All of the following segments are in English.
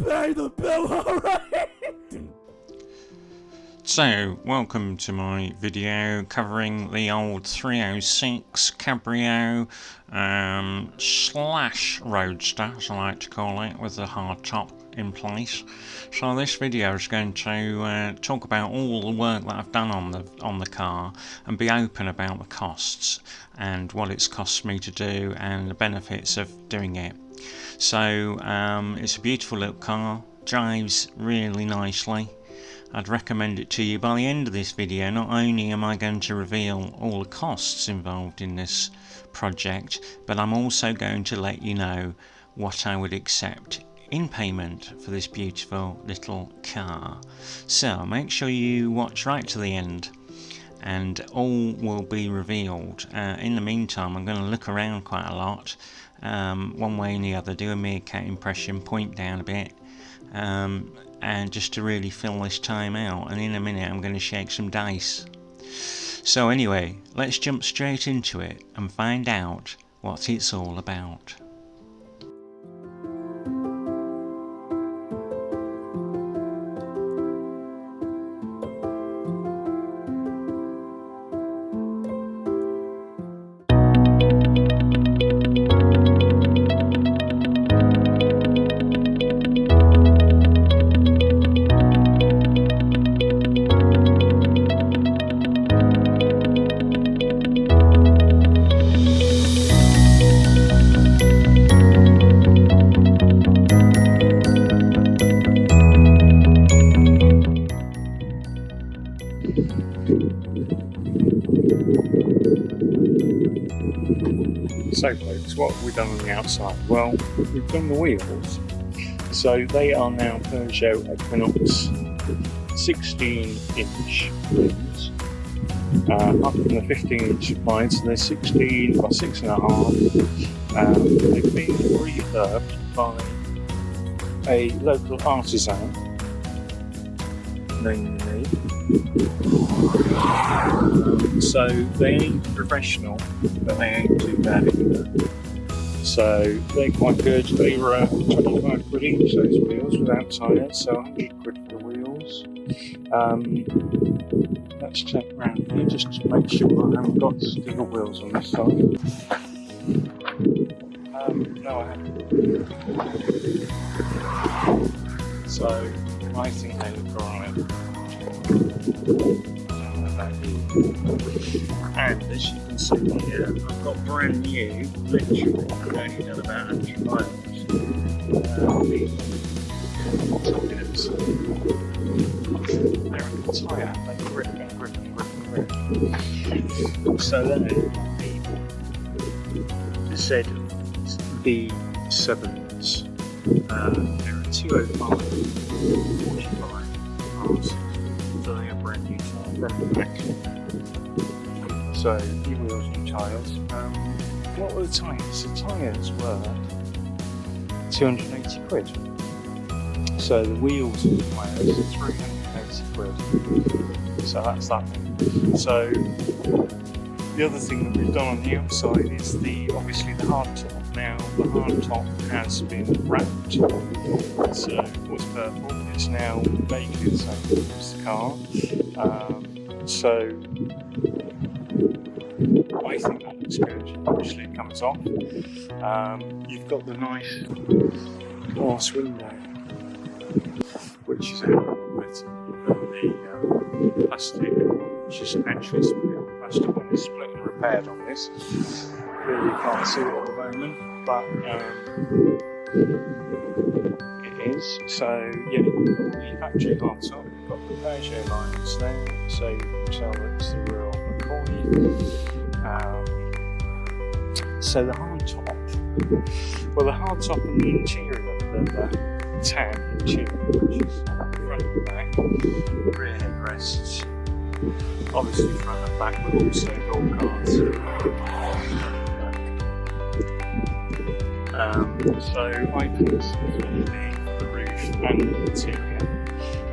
pay the bill already! So, welcome to my video covering the old 306 Cabrio slash Roadster, as I like to call it, with the hard top in place. So this video is going to talk about all the work that I've done on the car and be open about the costs and what it's cost me to do and the benefits of doing it. So it's a beautiful little car, drives really nicely. I'd recommend it to you. By the end of this video, not only am I going to reveal all the costs involved in this project, but I'm also going to let you know what I would accept in payment for this beautiful little car. So make sure you watch right to the end and all will be revealed. In the meantime, I'm going to look around quite a lot, one way and the other, do a meerkat impression, point down a bit, and just to really fill this time out, and in a minute I'm going to shake some dice. So anyway, let's jump straight into it and find out what it's all about. So folks, what have we done on the outside? Well, we've done the wheels. So they are now Peugeot Equinox 16-inch rims, up from the 15-inch supplied, so they're 16 by 6.5. They've been refurbed by a local artisan, namely. So they ain't professional, but they ain't too bad either. So they're quite good. They were 25 quid each, those wheels, without tyres, so 100 quid for the wheels. Let's check around here just to make sure I haven't got steel wheels on this side. No, I haven't. So I think they look alright. And as you can see here, I've got brand new, literally, I've only done about 100 miles. They're in the tyre, they grip and grip and grip and grip. So then, the ZB7s, they're a 205, 45 miles. So they are brand new tyres, brand new back. So new wheels, new tyres. What were the tyres? The tyres were 280 quid. So the wheels and the tyres are 380 quid. So that's that one. So the other thing that we've done on the outside is obviously the hard top. Now the hard top has been wrapped. So it was purple. It's now naked, so it's the car. So I think that looks good. Obviously it comes off. You've got the nice glass window, which is out with the plastic, which is actually split. Plastic one is split and repaired on this. Really can't see it at the moment, but it is. So yeah, you've got the factory hard top, you've got the Peugeot lines there, so you can tell it's the real McCoy. So the hard top, well, the hard top and the interior, the tan interior, which is front and back, rear headrests, obviously front and back, but also door cards. So I paid $650 for the roof and the interior,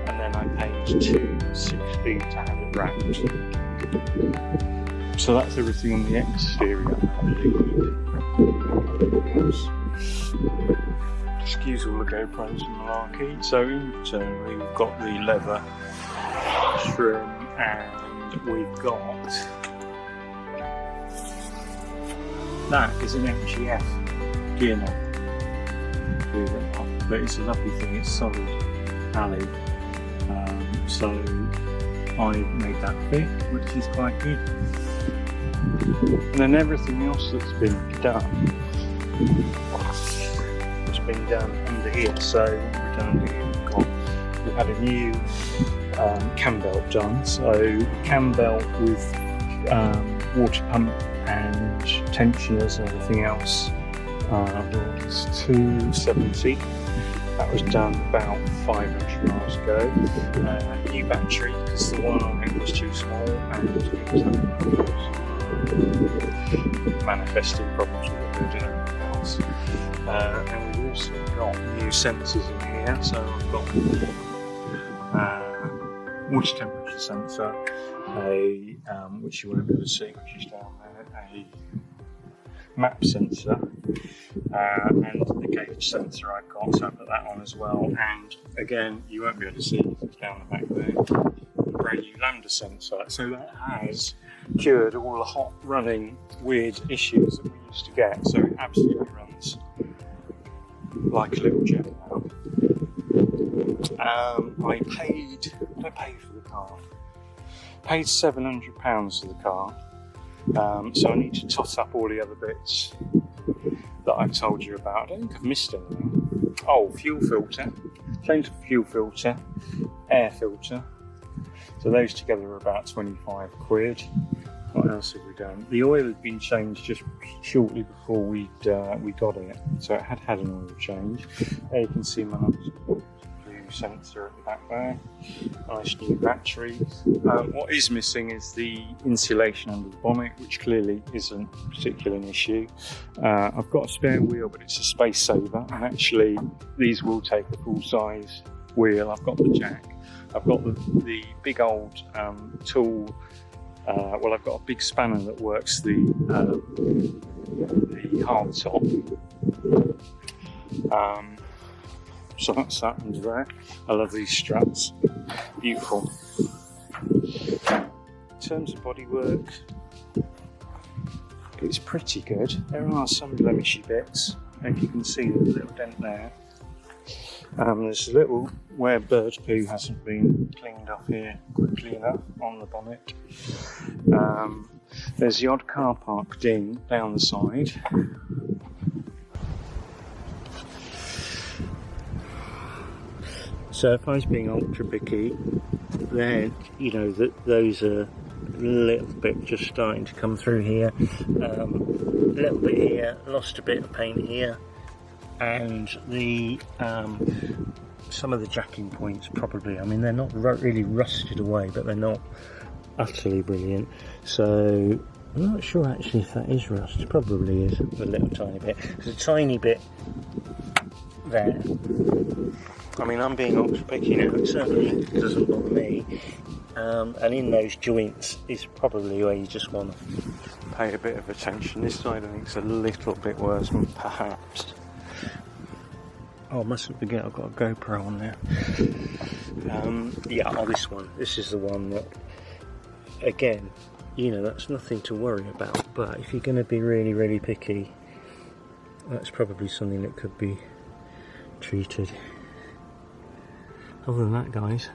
and then I paid $260 to have it wrapped. So that's everything on the exterior. excuse all the GoPros and malarkey. So internally we've got the leather trim and we've got that is an MGF gear knob, but it's a lovely thing, it's solid alley, so I made that fit, which is quite good. And then everything else that's been done has been done under here. So what we've done under here, we've had a new cam belt done, so cam belt with water pump and tensioners and everything else was 270. That was done about 500 miles ago. New battery, because the one on it was too small and it was manifesting problems with the hood and everything else. And we've also got new sensors in here, so I've got water temperature sensor, which you won't be able to see, which is down there, a map sensor, and the gauge sensor I've got, so I put that on as well. And again, you won't be able to see it, it's down the back there, a brand new lambda sensor. So that has cured all the hot running weird issues that we used to get. So it absolutely runs like a little gem now. I paid for the car. Paid £700 for the car. So I need to tot up all the other bits that I've told you about. I don't think I've missed anything. Oh, fuel filter. Changed the fuel filter, air filter. So those together are about 25 quid. What else have we done? The oil had been changed just shortly before we got it, so it had an oil change. There you can see my nice blue sensor at the back there. Nice new battery. What is missing is the insulation under the bonnet, which clearly isn't particularly an issue. I've got a spare wheel, but it's a space saver, and actually these will take a full size wheel. I've got the jack. I've got the big old tool. Well, I've got a big spanner that works the hard top. So that's that under there. I love these struts. Beautiful. In terms of bodywork, it's pretty good. There are some blemishy bits. If you can see the little dent there. There's a little where bird poo hasn't been cleaned off here quickly enough on the bonnet. There's the odd car park ding down the side. So if I was being ultra picky, then you know that those are a little bit just starting to come through here. A little bit here, lost a bit of paint here. And the some of the jacking points probably, I mean, they're not really rusted away, but they're not utterly brilliant. So I'm not sure actually if that is rust. It probably is a little tiny bit. There's a tiny bit there. I mean, I'm being ultra picky now. It certainly doesn't bother me. And in those joints is probably where you just want to pay a bit of attention. This side I think is a little bit worse, perhaps. Oh, I mustn't forget I've got a GoPro on there. Yeah, this one. This is the one that, again, you know, that's nothing to worry about. But if you're going to be really, really picky, that's probably something that could be treated. Other than that, guys,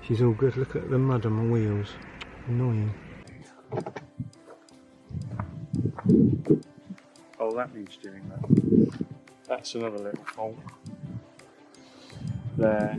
she's all good. Look at the mud on my wheels. Annoying. Oh, that needs doing that. That's another little fault there.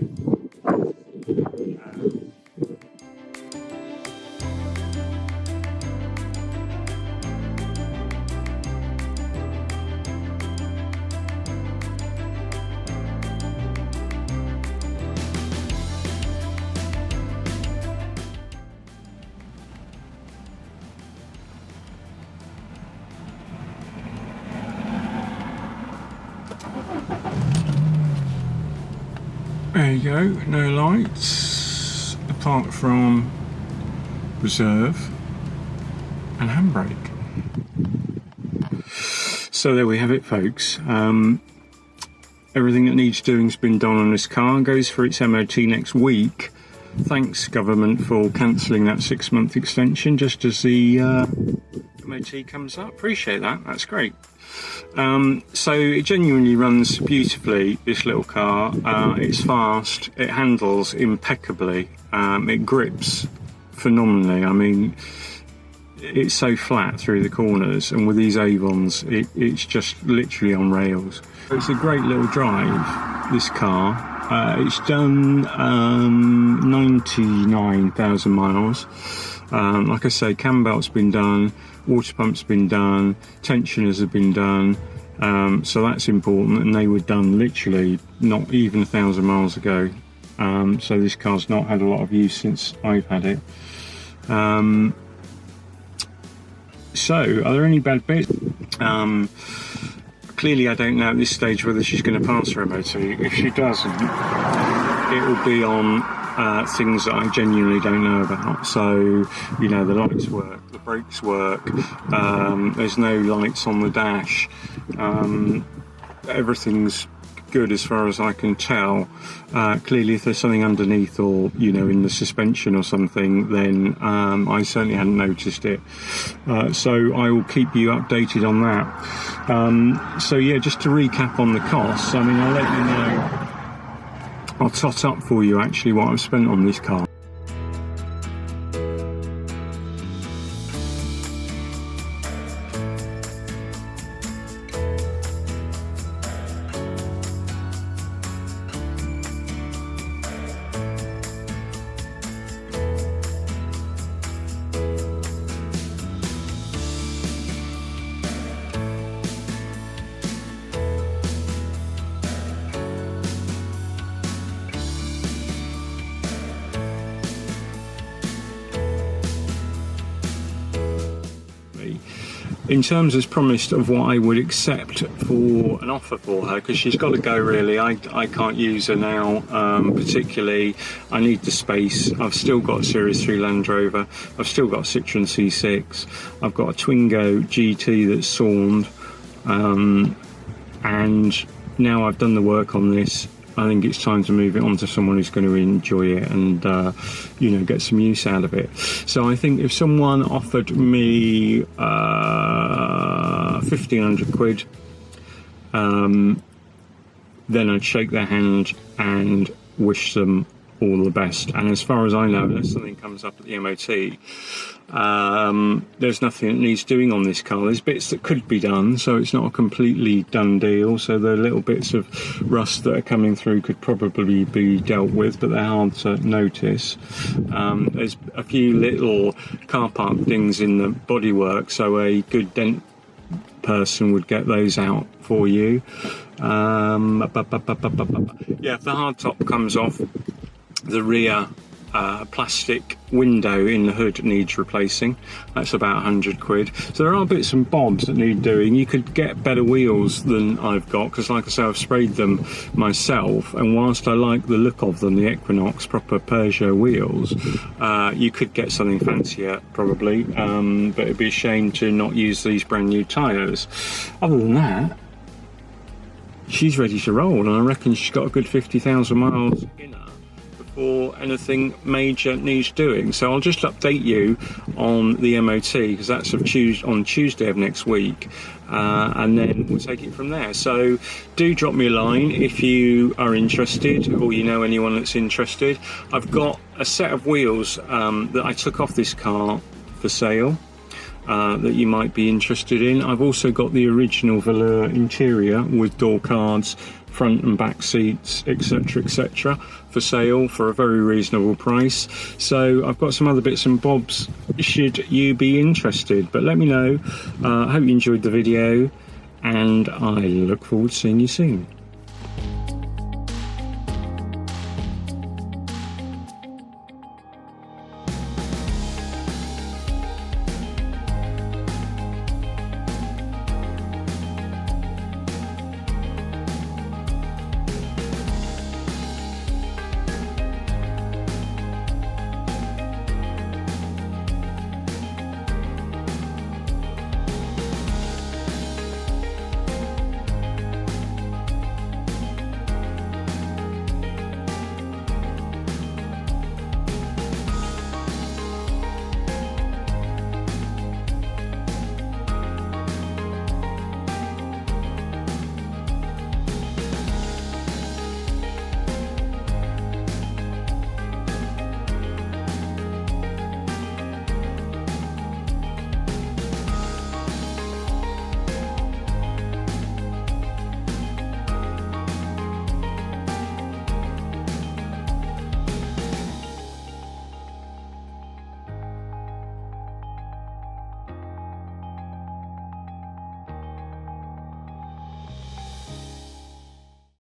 There you go, no lights apart from reserve and handbrake. So there we have it, folks. everything that needs doing's been done on this car. Goes for its MOT next week. Thanks, government, for cancelling that 6-month extension just as the MOT comes up. Appreciate that. That's great. So it genuinely runs beautifully, this little car. It's fast. It handles impeccably. It grips phenomenally. I mean, it's so flat through the corners, and with these Avons, it's just literally on rails. It's a great little drive, this car. It's done 99,000 miles. Like I say, cam belt's been done, water pump's been done, tensioners have been done, so that's important, and they were done literally not even 1,000 miles ago. So this car's not had a lot of use since I've had it. So, are there any bad bits? Clearly, I don't know at this stage whether she's going to pass her MOT. If she doesn't, it will be on things that I genuinely don't know about. So, you know, the lights work, the brakes work, there's no lights on the dash, everything's good as far as I can tell. Clearly, if there's something underneath or, you know, in the suspension or something, then I certainly hadn't noticed it. So I will keep you updated on that. So yeah, just to recap on the costs, I mean, I'll let you know, I'll tot up for you actually what I've spent on this car. In terms, as promised, of what I would accept for an offer for her, because she's got to go really. I can't use her now, particularly. I need the space. I've still got a Series 3 Land Rover. I've still got a Citroen C6. I've got a Twingo GT that's sawned. And now I've done the work on this, I think it's time to move it on to someone who's going to enjoy it and, you know, get some use out of it. So I think if someone offered me 1,500 quid, then I'd shake their hand and wish them all the best. And as far as I know, unless something comes up at the MOT, there's nothing that needs doing on this car. There's bits that could be done, so it's not a completely done deal. So the little bits of rust that are coming through could probably be dealt with, but they're hard to notice. There's a few little car park things in the bodywork, so a good dent person would get those out for you. Yeah, if the hard top comes off, the rear plastic window in the hood needs replacing. That's about 100 quid. So there are bits and bobs that need doing. You could get better wheels than I've got, because like I say, I've sprayed them myself, and whilst I like the look of them, the Equinox proper Peugeot wheels, you could get something fancier probably, but it'd be a shame to not use these brand new tyres. Other than that, she's ready to roll, and I reckon she's got a good 50,000 miles in her before anything major needs doing. So I'll just update you on the MOT, because that's on Tuesday of next week, and then we'll take it from there. So do drop me a line if you are interested, or you know anyone that's interested. I've got a set of wheels that I took off this car for sale, that you might be interested in. I've also got the original velour interior with door cards, front and back seats, etc., for sale for a very reasonable price. So I've got some other bits and bobs should you be interested, but let me know. I hope you enjoyed the video, and I look forward to seeing you soon.